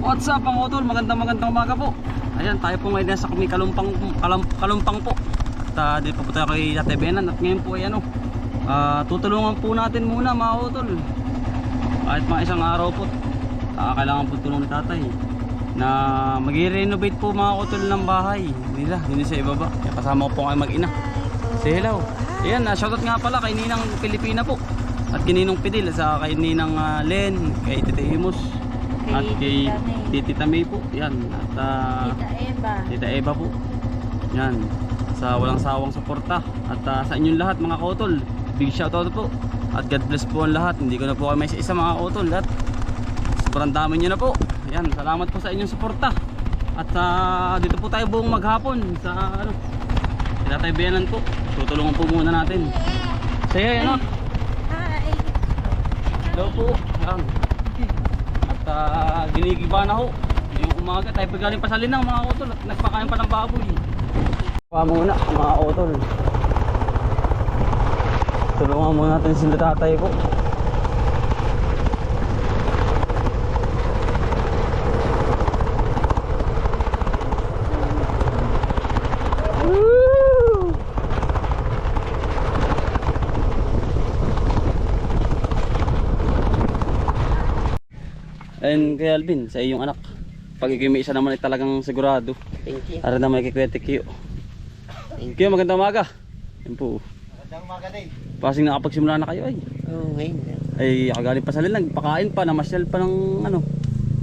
What's up mga utol? Magandang umaga po. Ayan, tayo po ngayon sa kami Kalumpang po. At dito po tayo kay Ate Benan. At ngayon po ay tutulungan po natin muna mga utol. Kahit mga isang araw po, kailangan po tulong ni tatay na mag-renovate po mga utol ng bahay nila, hindi sa ibaba. Kaya kasama ko po kayo mag-ina. Say hello. Ayan, shoutout nga pala kay Ninang Pilipina po. At kay Ninong Pidil, sa kay Ninang Len, kay Tita Imus, at kay Tita May po. Yan. At Tita Eva po. Yan. Sa walang sawang suporta. At sa inyong lahat mga kautol, big shoutout po. At God bless po ang lahat. Hindi ko na po kayo may isa mga kautol. At sobrang dami nyo na po. Yan. Salamat po sa inyong suporta. At dito po tayo buong maghapon sa Tatay Benan po. Tutulungan po muna natin. Saya yan o. Hi. Hello po. Yan. At ginigiba na ho. Yung umaga tayo pagaling pa sa linang mga utol. At nagpakain pa ng baboy. Pa muna mga utol. Tulungan muna natin sila tatay po. Ayun kay Alvin, sa iyong anak. Pag ikimi isa naman ay talagang sigurado. Thank you. Para naman ikikwete kiyo. Kiyo, magandang umaga. Yan po. Magandang umaga din. Pasing nakapagsimula na kayo ay. Oo, ngayon na. Ay, kagaling pa sa lilang. Pakain pa, namasyal pa ng ano.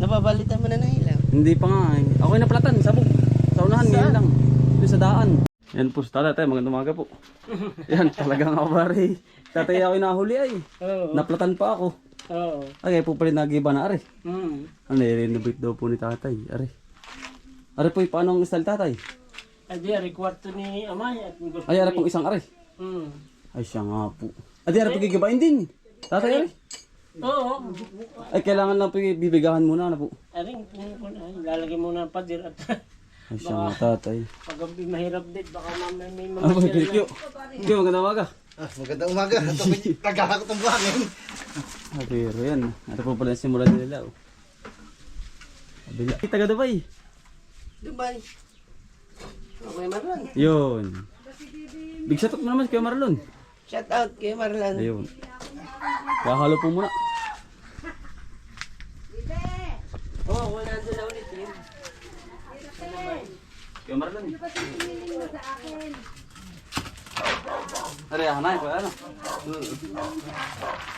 Napabalitan mo na ilaw. Hindi pa nga eh. Ako ay naplatan, sabog. Sa unahan, ngayon lang. Doon sa daan. Yan po, tatay, magandang umaga po. Yan, talagang ako pare. Tatay ako nahuli ay. Oo. Naplatan pa ako. Oo. Ay, po pala nagiba na are. Ano, i-renovate daw po ni tatay. Are. Are po, paano ang style tatay? Adi, ari kwarto ni Amay at gusto. Ay, are pong isang are. Ay, siya nga po. Adi, are po gigibain din. Tatay, are. Oo. Ay, kailangan lang po bibigahan muna na po. Ari, lalagay mo na ang padir at Ay, siya nga tatay. pag mahirap din, baka mamay may Ano po, mga Kyo? Kyo, magandang umaga. Magandang umaga. Tagahakot ang buhangin. Ah, pero yan. Ito po pala yung simulan nila. Oh. Abila. Taga Dubai. Dubai. Okay, Marlon. Yun. Big shoutout mo naman kay Marlon. Shout out kay Marlon. Ayun. Kahalo po muna. Oo, wala doon na ulit yun. Kay Marlon. Are, hanay ko ano.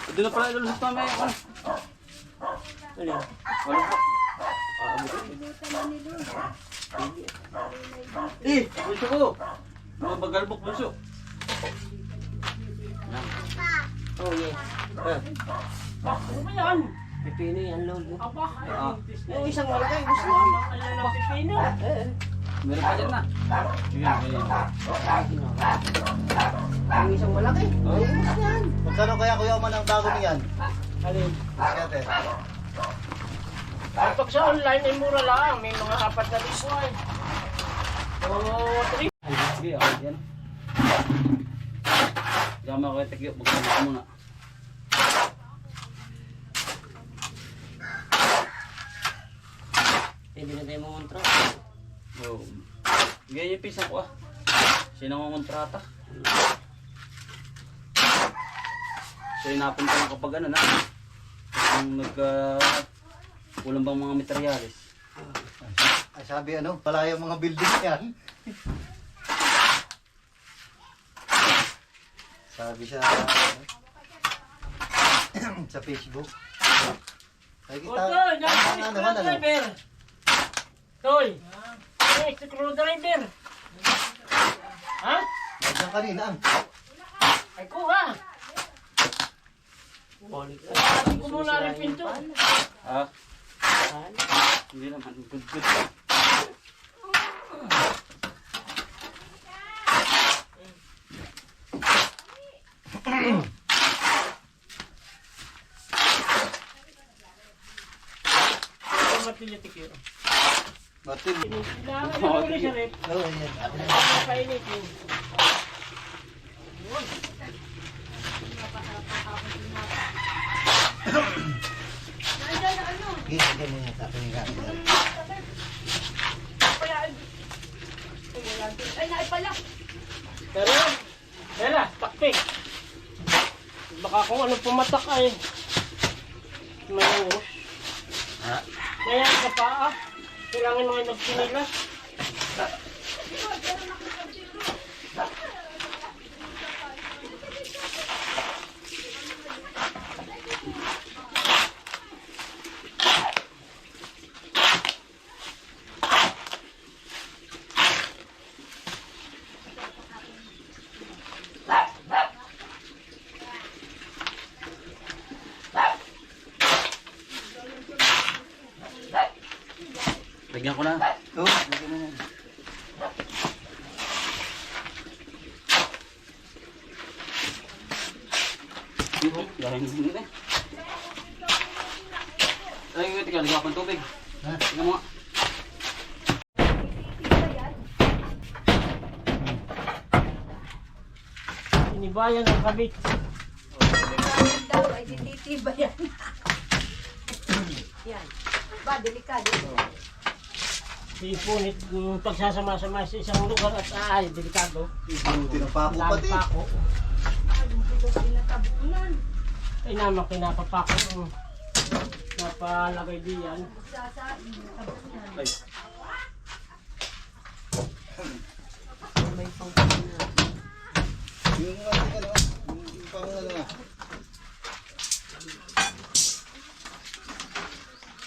Ito na pala ilulusot namin. Ano? Ano? Wala po. Bunso ko. Mga bagalbok bunso. Oh, yes. Ano ba yan? Pipino yan, Lolo. Ah, Yung isang malaki, gusto mo? Pipino? meron pa dyan na. Yung isang malaki. Oh. Ay, gusto yan. Magkano kaya kuya man ang bago niyan? Alin? Kate. Ay, pag sa online ay mura lang. May mga 4 na liso ay. Oo, 3. Sige, okay yan. Diyan mo kayo tekyo. Magkano ka muna. Pwede na tayo mamuntra. Oh. Ganyan yung pisa ko ah. Sino ang kontrata? So inapunta lang kapag ano na. Kung kulang bang mga materyales. Ay sabi ano, pala yung mga building yan. Sabi sa sa Facebook. Ay O, kita. Toy! Nasaan yung naman ano? screwdriver? Toy! Ay, screwdriver! Ha? Nandiyan kanina. Ay, kuha! Sabi ko muna rin pinto. Ah? Hindi naman. Good. Matilya tikiro. Batil. Kailangan na ulit siya rin. Oo, yan. Kainit yun. Sige, sige mo yan. Tapos nga. Ay, naipala. Pero, Bella, takpi. Baka kung ano pumatak ay mayroon. Kaya sa paa, kailangan mga nagpinilas. Lagyan ko na. Oo, lagyan mo yan. Galing din eh. Ay, wait, lagyan ako ng tubig. Ha? Tingnan mo nga. Inibayan ang kabit. Delikado daw, ay titiba yan. Yan. Ba, delikado. Ipunit yung pagsasama-sama sa isang lugar at ay, delikado. Ibuti ng pako Lalo pati. pa ako. Ay, hindi ko pinatabunan. Ay naman kinapapako yung napalagay diyan. Sasa, pinatabunan. Ay, May pangkina. Yung ano, yung pang ano nga.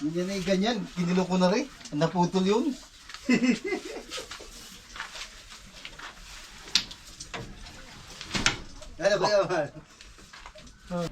Yan ay ganyan. Kinilo ko na rin. Naputol yun. Ano ba yaman? Hmm.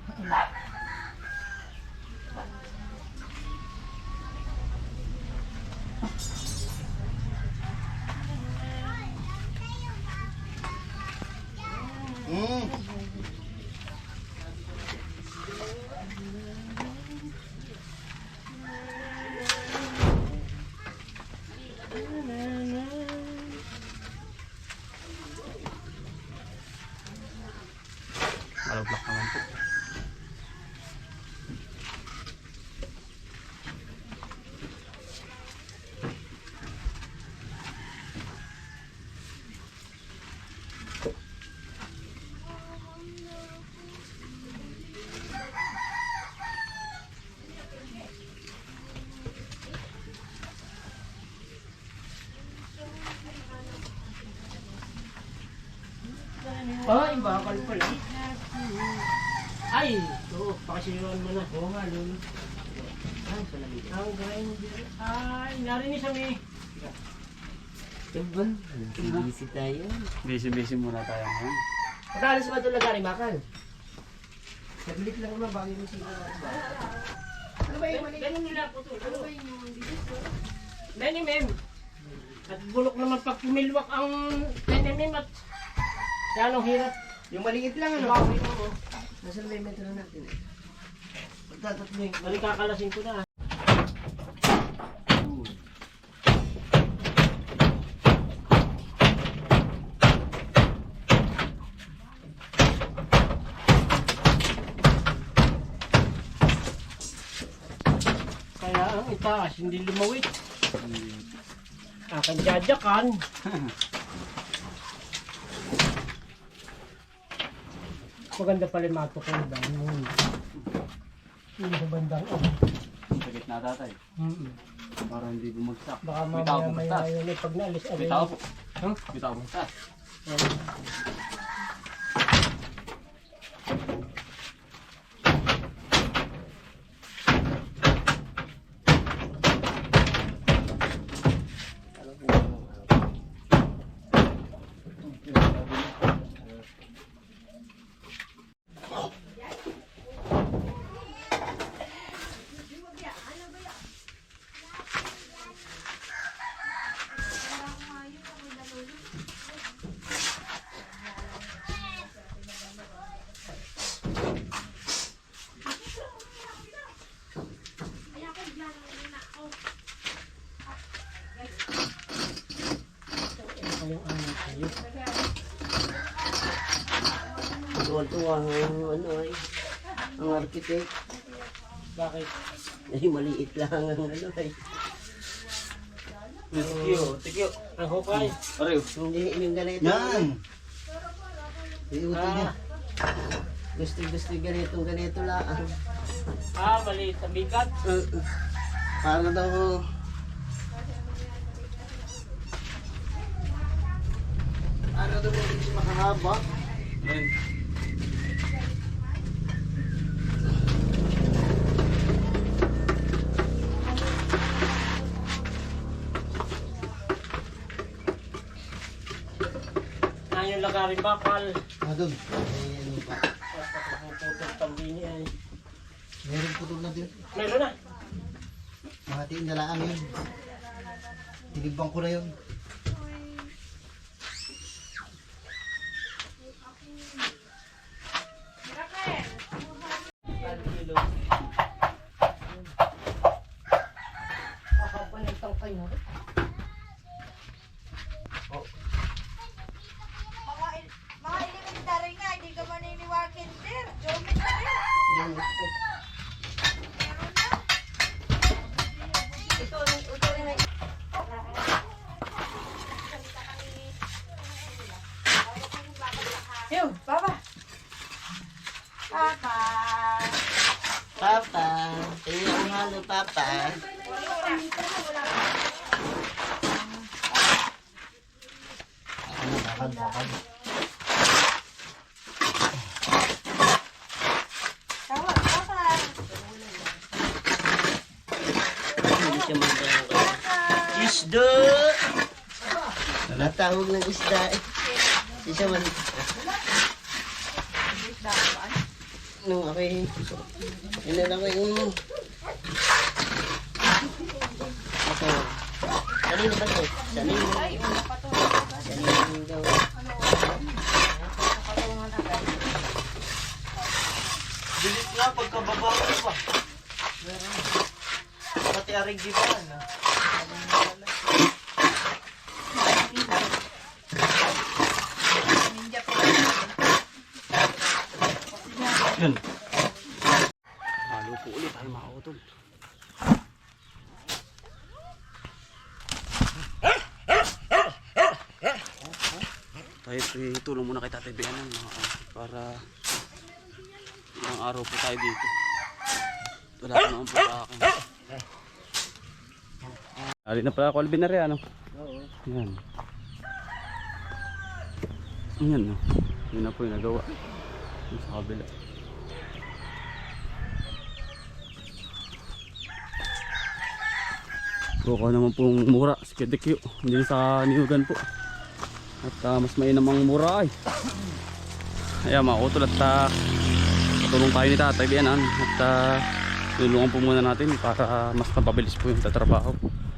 malablock naman po. Ay, bakal pala. Ay, ito, pakasinuan mo na. Oo nga, lolo. Ang grinder. Ay, narinig sa may. Diba? Busy tayo. Busy-busy muna tayo ngayon. Pagkalas ba ito lagari, Makal? Saglit lang naman, bagay mo siya. Ano ba yung mali? Ganun nila po ito. Ano ba yung dito? Benny, ma'am. At bulok naman pag pumilwak ang tenemim at yan ang hirap. Yung maliit lang, ano? Bakit mo? Nasaan ba yung metro natin? Pagtatatlo yung balik kakalasin ko na. Kaya ang itaas, hindi lumawit. Akan jajakan. Maganda pala yung mato ko yung bangon. Yung sa bandang Sa gitna tatay. Para hindi bumagsak. Baka May tao mamaya po may taas. ayaw na pag naalis. May tao po. May tao po taas. Yung ano kayo. Tuwa-tuwa ang ano ay. Ang architect. Bakit? Ay, maliit lang ang ano ay. Tikyo. Ang hukay. Ariyo. Hindi, yung ganito. Yan. Iuto niya. Gusto ganito lang. Maliit sa bigat. Para daw hindi makahaba. Ayan. Yung lagaring bakal. Doon. May ano pa. Puputol tambini ay. Meron putol na din. Meron na. Mahatiin na lang yun. Tinigbang ko na yun. Mga elementary nga, hindi ka maniniwakin sir. Geometry. Meron na. Ito rin na. Yun, Papa. Papa. Papa, tingnan ang halo, Papa. Bakal. Tawag, Papa. Hindi siya magdala. Isda! Natawag ng isda eh. Hindi siya man. Nung ako'y... Ilan ako yung... Ako. Kanino ba ito? Kanino? Kanino daw? Bilis nga pagkababa ko pa. Pati arig di ba? Yun. Halo po ulit tayo mga utol. Tayo tulong muna kay Tatay Beanan para ilang araw po tayo dito. Wala pa naman po sa akin. Ali na pala ako Alvin na rin ano? Oo. Yan. Yan no. Yun na po yung nagawa. Yung sa kabila. Buka naman pong mura si Kedekyo. Hindi sa Niugan po. At mas mainam ang mura ay. Ayan mga utol at patulong tayo ni Tatay Beanan. At tulungan po muna natin para mas mapabilis po yung tatrabaho.